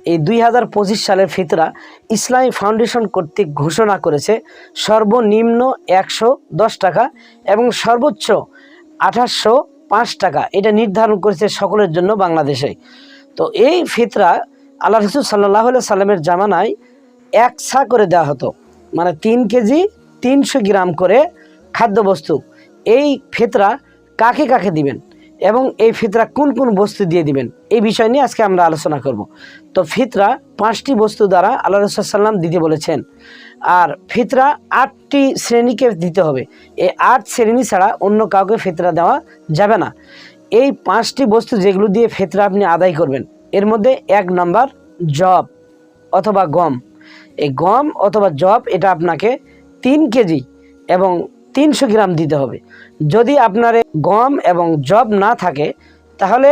এই 2025 সালের ফিতরা ইসলামী ফাউন্ডেশন কর্তৃক ঘোষণা করেছে সর্বনিম্ন 110 টাকা এবং সর্বোচ্চ 2805 টাকা, এটা নির্ধারণ করেছে সকলের জন্য বাংলাদেশে। তো এই ফিতরা আল্লাহ রাসূল সাল্লাল্লাহু আলাইহি সাল্লামের জামানায় 1 সা করে দেওয়া হতো, মানে 3 কেজি 300 গ্রাম করে খাদ্যবস্তু। এই ফিতরা কাকে কাকে দিবেন এবং এই ফিতরা কোন কোন বস্তু দিয়ে দিবেন, এই বিষয় নিয়ে আজকে আমরা আলোচনা করব। তো ফিতরা 5টি বস্তু দ্বারা আল্লাহ রাসূল সাল্লাম দিতে বলেছেন। আর ফিতরা 8টি শ্রেণীকে দিতে হবে। এই 8 শ্রেণী ছাড়া অন্য কাউকে ফিতরা দেওয়া যাবে না। এই 5টি বস্তু যেগুলো দিয়ে ফিতরা আপনি আদায় করবেন, এর মধ্যে 1 নম্বর জব অথবা গম। এই গম অথবা জব এটা আপনাকে 3 কেজি এবং 300 গ্রাম দিতে হবে। যদি আপনার গম এবং জব না থাকে তাহলে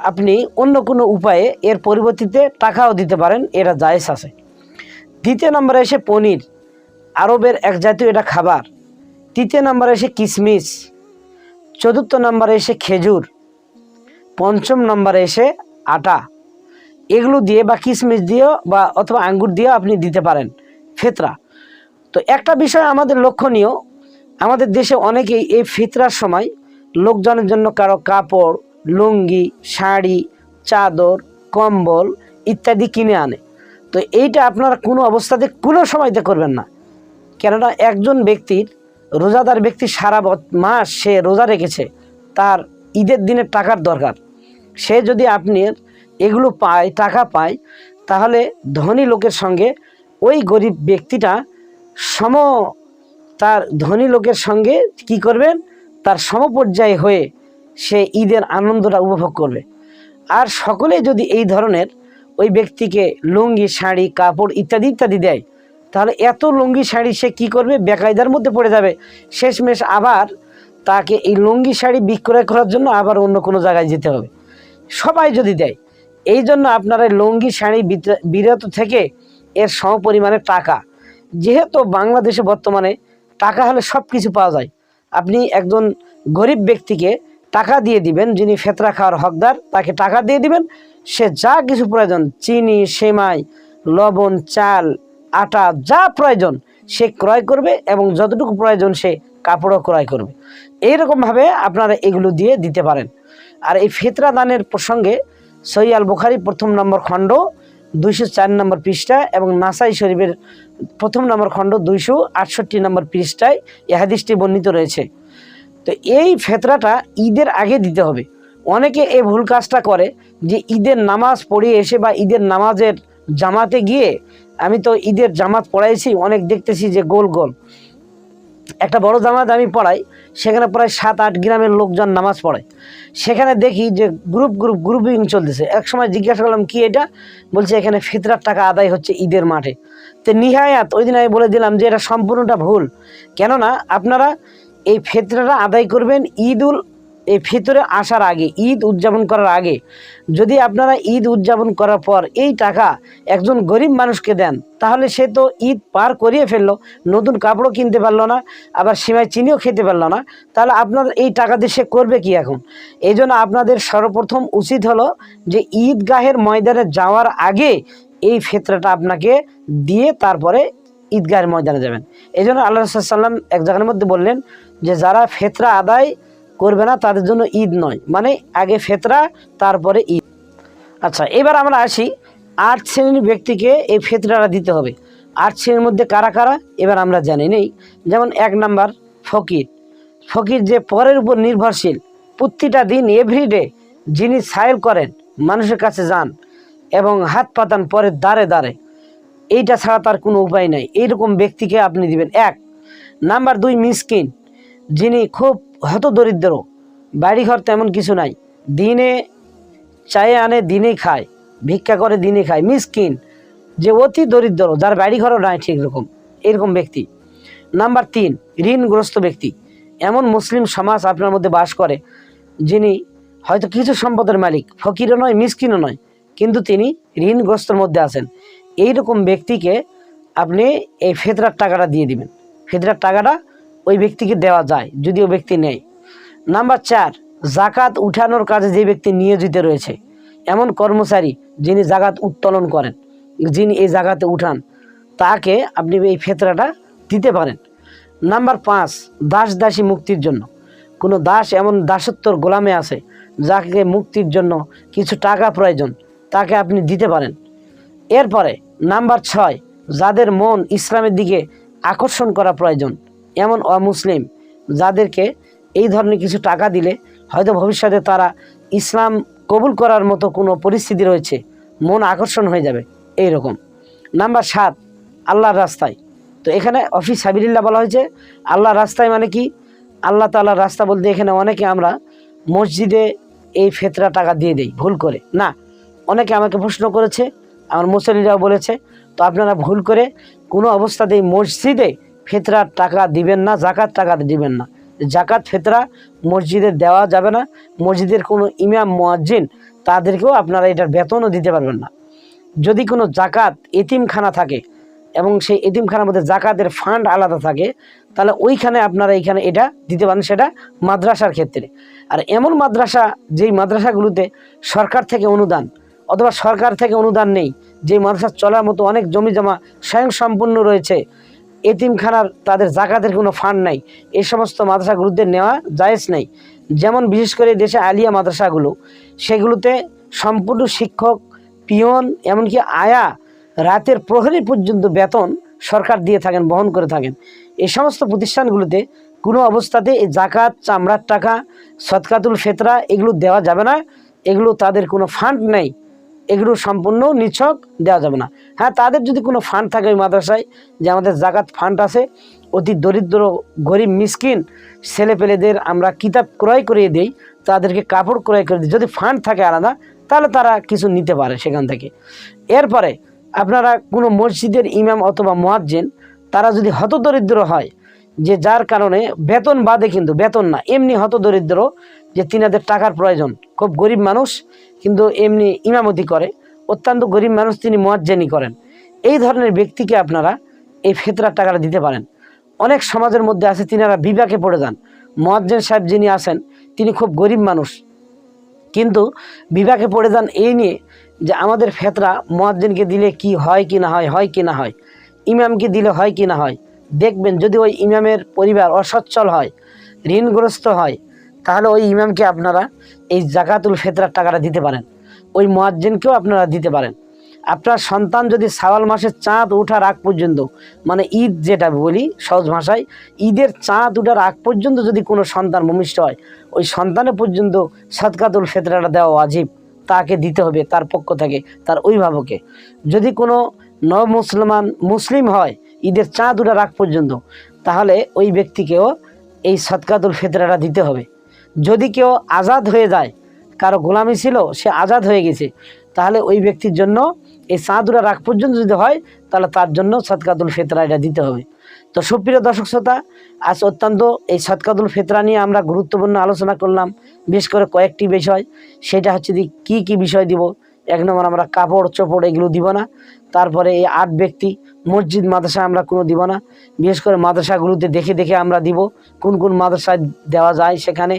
আপনি অন্য কোনো উপায়ে এর পরিবর্তে টাকাও দিতে পারেন, এটা জায়েজ আছে। 2 নম্বরে এসে পনির, আরবের এক জাতীয় এটা খাবার। 3 নম্বরে এসে কিশমিশ। 4 নম্বরে এসে খেজুর। 5 নম্বরে এসে আটা। এগুলো দিয়ে বা কিশমিশ দিয়েও বা অথবা আঙ্গুর দিয়েও আপনি দিতে পারেন ফিতরা। তো একটা বিষয় আমাদের লক্ষণীয়, আমাদের দেশে অনেকেই এই ফিতরার সময় লোকজনের জন্য কারো কাপড়, লুঙ্গি, শাড়ি, চাদর, কম্বল ইত্যাদি কিনে আনে। তো এইটা আপনারা কোনো অবস্থাতে কোনো সময়তে করবেন না। কেননা একজন ব্যক্তির, রোজাদার ব্যক্তি সারা মাস সে রোজা রেখেছে, তার ঈদের দিনের টাকার দরকার। সে যদি আপনি এগুলো পায়, টাকা পায়, তাহলে ধনী লোকের সঙ্গে ওই গরিব ব্যক্তিটা তার ধনী লোকের সঙ্গে কি করবেন, তার সমপর্যায়ে হয়ে সে ঈদের আনন্দটা উপভোগ করবে। আর সকলে যদি এই ধরনের ওই ব্যক্তিকে লুঙ্গি, শাড়ি, কাপড় ইত্যাদি ইত্যাদি দেয়, তাহলে এত লুঙ্গি শাড়ি সে কি করবে, বেকায়দার মধ্যে পড়ে যাবে। শেষমেশ আবার তাকে এই লুঙ্গি শাড়ি বিক্রয় করার জন্য আবার অন্য কোনো জায়গায় যেতে হবে। সবাই যদি দেয়, এই জন্য আপনারা লুঙ্গি শাড়ি বিরত থেকে এর সমপরিমাণে টাকা, যেহেতু বাংলাদেশে বর্তমানে টাকা হলে সব কিছু পাওয়া যায়, আপনি একজন গরিব ব্যক্তিকে টাকা দিয়ে দিবেন, যিনি ফিতরা খাওয়ার হকদার, তাকে টাকা দিয়ে দিবেন। সে যা কিছু প্রয়োজন, চিনি, সেমাই, লবণ, চাল, আটা, যা প্রয়োজন সে ক্রয় করবে এবং যতটুকু প্রয়োজন সে কাপড়ও ক্রয় করবে। এইরকমভাবে আপনারা এগুলো দিয়ে দিতে পারেন। আর এই ফিতরা দানের প্রসঙ্গে সহিহ আল বুখারী 1 নম্বর খণ্ড 204 নম্বর পৃষ্ঠা এবং নাসাই শরীফের 1 নম্বর খণ্ড 268 নম্বর পৃষ্ঠায় এই হাদিসটি বর্ণিত রয়েছে। তো এই ফিতরাটা ঈদের আগে দিতে হবে। অনেকে এই ভুল কাজটা করে যে ঈদের নামাজ পড়িয়ে এসে বা ঈদের নামাজের জামাতে গিয়ে, আমি তো ঈদের জামাত পড়াইছি, অনেক দেখতেছি যে গোল গোল একটা বড় জামাত আমি পড়াই, সেখানে প্রায় 7-8 গ্রামের লোকজন নামাজ পড়ায়। সেখানে দেখি যে গ্রুপিং চলতেছে। এক সময় জিজ্ঞাসা করলাম কি এটা, বলছে এখানে ফিতরার টাকা আদায় হচ্ছে ঈদের মাঠে। তো নিহায়াত ওই দিন আমি বলে দিলাম যে এটা সম্পূর্ণটা ভুল। কেননা আপনারা এই ফিতরাটা আদায় করবেন এই ফিতরে আসার আগে, ঈদ উদযাপন করার আগে। যদি আপনারা ঈদ উদযাপন করার পর এই টাকা একজন গরিব মানুষকে দেন, তাহলে সে তো ঈদ পার করিয়ে ফেললো, নতুন কাপড়ও কিনতে পারলো না, আবার সেমাই চিনিও খেতে পারলো না। তাহলে আপনার এই টাকা দিয়ে সে করবে কি এখন? এই জন্য আপনাদের সর্বপ্রথম উচিত হলো যে ঈদগাহের ময়দানে যাওয়ার আগে এই ফিতরাটা আপনাকে দিয়ে তারপরে ঈদগাহের ময়দানে যাবেন। এই জন্য আল্লাহ রাসূল সাল্লাল্লাহু আলাইহি ওয়াসাল্লাম এক জায়গার মধ্যে বললেন যে যারা ফিতরা আদায় করবে না তাদের জন্য ঈদ নয়, মানে আগে ফিতরা তারপরে ঈদ। আচ্ছা, এবার আমরা আসি 8 শ্রেণীর ব্যক্তিকে এই ফিতরাটা দিতে হবে। 8 শ্রেণীর মধ্যে কারা কারা এবার আমরা জানি নেই। যেমন 1 নাম্বার ফকির। ফকির যে পরের উপর নির্ভরশীল, প্রতিটা দিন এভরিডে যিনি সাইল করেন, মানুষের কাছে যান এবং হাত পাতান পরের দ্বারে দ্বারে, এইটা ছাড়া তার কোনো উপায় নাই, এইরকম ব্যক্তিকে আপনি দিবেন 1। নাম্বার 2 মিসকিন, যিনি খুব হতদরিদ্র, বাড়িঘর তেমন কিছু নাই, দিনে চায়ে আনে দিনে খায়, ভিক্ষা করে দিনে খায়, মিসকিন যে অতি দরিদ্র, যার বাড়িঘরও নাই ঠিক রকম, এরকম ব্যক্তি। নাম্বার 3 ঋণগ্রস্ত ব্যক্তি, এমন মুসলিম সমাজ আপনার মধ্যে বাস করে যিনি হয়তো কিছু সম্পদের মালিক, ফকিরও নয় মিসকিনও নয়, কিন্তু তিনি ঋণগ্রস্তর মধ্যে আছেন। এইরকম ব্যক্তিকে আপনি এই ফিতরার টাকাটা দিয়ে দিবেন। ফিতরার টাকাটা ওই ব্যক্তিকে দেওয়া যায় যদি ওই ব্যক্তি নেয়। নাম্বার 4 জাকাত উঠানোর কাজে যে ব্যক্তি নিয়োজিত রয়েছে, এমন কর্মচারী যিনি জাকাত উত্তোলন করেন, যিনি এই জাকাতে উঠান, তাকে আপনি এই ফিতরাটা দিতে পারেন। নাম্বার 5, দাস দাসী মুক্তির জন্য। কোনো দাস এমন দাসত্বর গোলামে আছে যাকে মুক্তির জন্য কিছু টাকা প্রয়োজন, তাকে আপনি দিতে পারেন। এরপরে নাম্বার 6, যাদের মন ইসলামের দিকে আকর্ষণ করা প্রয়োজন, এমন অমুসলিম যাদেরকে এই ধরনের কিছু টাকা দিলে হয়তো ভবিষ্যতে তারা ইসলাম কবুল করার মতো কোনো পরিস্থিতি রয়েছে, মন আকর্ষণ হয়ে যাবে এইরকম। নাম্বার 7, আল্লাহর রাস্তায়। তো এখানে অফি সাবিলিল্লাহ বলা হয়েছে। আল্লাহর রাস্তায় মানে কি? আল্লাহ তাআলার রাস্তা বলতে এখানে অনেকে আমরা মসজিদে এই ফিতরা টাকা দিয়ে দেই ভুল করে না। অনেকে আমাকে প্রশ্ন করেছে, আমার মুসল্লিরাও বলেছে, তো আপনারা ভুল করে কোনো অবস্থাতেই মসজিদে ফিতরার টাকা দিবেন না, জাকাত টাকা দিবেন না। জাকাত ফিতরা মসজিদে দেওয়া যাবে না। মসজিদের কোনো ইমাম মুয়াজ্জিন তাদেরকেও আপনারা এটার বেতনও দিতে পারবেন না। যদি কোনো জাকাত এতিমখানা থাকে এবং সেই এতিমখানার মধ্যে জাকাতের ফান্ড আলাদা থাকে, তাহলে ওইখানে আপনারা এইখানে এটা দিতে পারেন, সেটা মাদ্রাসার ক্ষেত্রে। আর এমন মাদ্রাসা, যেই মাদ্রাসাগুলোতে সরকার থেকে অনুদান অথবা সরকার থেকে অনুদান নেই, যে মাদ্রাসা চলার মতো অনেক জমি জমা স্বয়ংসম্পূর্ণ রয়েছে, এতিমখানার তাদের জাকাতের কোনো ফান্ড নাই, এই সমস্ত মাদ্রাসাগুলোতে নেওয়া জায়েজ নেই। যেমন বিশেষ করে দেশে আলিয়া মাদ্রাসাগুলো, সেগুলোতে সম্পূর্ণ শিক্ষক, পিয়ন, এমনকি আয়া, রাতের প্রহরী পর্যন্ত বেতন সরকার দিয়ে থাকেন, বহন করে থাকেন। এই সমস্ত প্রতিষ্ঠানগুলোতে কোনো অবস্থাতে এই জাকাত, চামড়ার টাকা, সদকাতুল ফিতরা এগুলো দেওয়া যাবে না। এগুলো তাদের কোনো ফান্ড নেই, এগুলো সম্পূর্ণ নিছক দেওয়া যাবে না। হ্যাঁ, তাদের যদি কোনো ফান্ড থাকে ওই মাদ্রাসায়, যে আমাদের জাকাত ফান্ড আছে, অতি দরিদ্র গরিব মিসকিন ছেলেপেলেদের আমরা কিতাব ক্রয় করিয়ে দিই, তাদেরকে কাপড় ক্রয় করে দিই, যদি ফান্ড থাকে আলাদা, তাহলে তারা কিছু নিতে পারে সেখান থেকে। এরপরে আপনারা কোনো মসজিদের ইমাম অথবা মুয়াজ্জিন, তারা যদি হতদরিদ্র হয়, যে যার কারণে বেতন বাদে, কিন্তু বেতন না, এমনি হতদরিদ্র, যে তিনাদের টাকার প্রয়োজন, খুব গরিব মানুষ কিন্তু এমনি ইমামতি করে, অত্যন্ত গরিব মানুষ, তিনি মুয়াজ্জিনি করেন, এই ধরনের ব্যক্তিকে আপনারা এই ফিতরার টাকাটা দিতে পারেন। অনেক সমাজের মধ্যে আছে, তিনারা বিপাকে পড়ে যান। মুয়াজ্জিন সাহেব যিনি আছেন, তিনি খুব গরিব মানুষ, কিন্তু বিপাকে পড়ে যান এই নিয়ে যে আমাদের ফিতরা মুয়াজ্জিনকে দিলে কি হয় কি না হয়, হয় কি না হয়, ইমামকে দিলে হয় কি না হয়। দেখবেন যদি ওই ইমামের পরিবার অসচ্ছল হয়, ঋণগ্রস্ত হয়, তাহলে ওই ইমামকে আপনারা এই জাকাতুল ফিতরার টাকাটা দিতে পারেন, ওই মুয়াজ্জিনকেও আপনারা দিতে পারেন। আপনার সন্তান যদি শাওয়াল মাসের চাঁদ ওঠার আগ পর্যন্ত, মানে ঈদ যেটা বলি সহজ ভাষায়, ঈদের চাঁদ ওঠার আগ পর্যন্ত যদি কোনো সন্তান ভূমিষ্ঠ হয়, ওই সন্তানের পর্যন্ত সদকাতুল ফিতরাটা দেওয়া ওয়াজিব, তাকে দিতে হবে তার পক্ষ থেকে, তার অভিভাবকে। যদি কোনো মুসলমান মুসলিম হয় ঈদের চাঁদ ওঠার আগ পর্যন্ত, তাহলে ওই ব্যক্তিকেও এই সদকাতুল ফিতরাটা দিতে হবে। যদি কেউ আজাদ হয়ে যায়, কারো গোলামি ছিল, সে আজাদ হয়ে গেছে, তাহলে ওই ব্যক্তির জন্য এই চাঁদ ওঠার আগ পর্যন্ত যদি হয়, তাহলে তার জন্য সদকাতুল ফিতরা এটা দিতে হবে। তো সুপ্রিয় দর্শক শ্রোতা, আজ অত্যন্ত এই সদকাতুল ফিতরা নিয়ে আমরা গুরুত্বপূর্ণ আলোচনা করলাম, বিশেষ করে কয়েকটি বিষয়। সেটা হচ্ছে কি কি বিষয় দিব। 1 নম্বর, আমরা কাপড় চোপড় এগুলো দিব না। তারপরে এই 8 ব্যক্তি, মসজিদ মাদ্রাসা আমরা কোনো দিব না। বিশেষ করে মাদ্রাসাগুলোতে দেখে দেখে আমরা দিব, কোন কোন মাদ্রাসায় দেওয়া যায় সেখানে।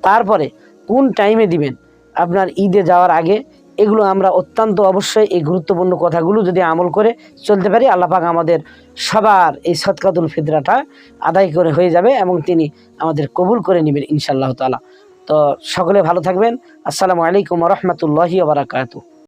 তারপরে কোন টাইমে দিবেন, আপনার ঈদে যাওয়ার আগে, এগুলো আমরা অত্যন্ত অবশ্যই এই গুরুত্বপূর্ণ কথাগুলো যদি আমল করে চলতে পারি, আল্লাহ পাক আমাদের সবার এই সদকাতুল ফিতরাটা আদায় করে হয়ে যাবে এবং তিনি আমাদের কবুল করে নেবেন ইনশাআল্লাহ তাআলা। তো সকলে ভালো থাকবেন। আসসালামু আলাইকুম ওয়া রাহমাতুল্লাহি ওয়া বারাকাতুহু।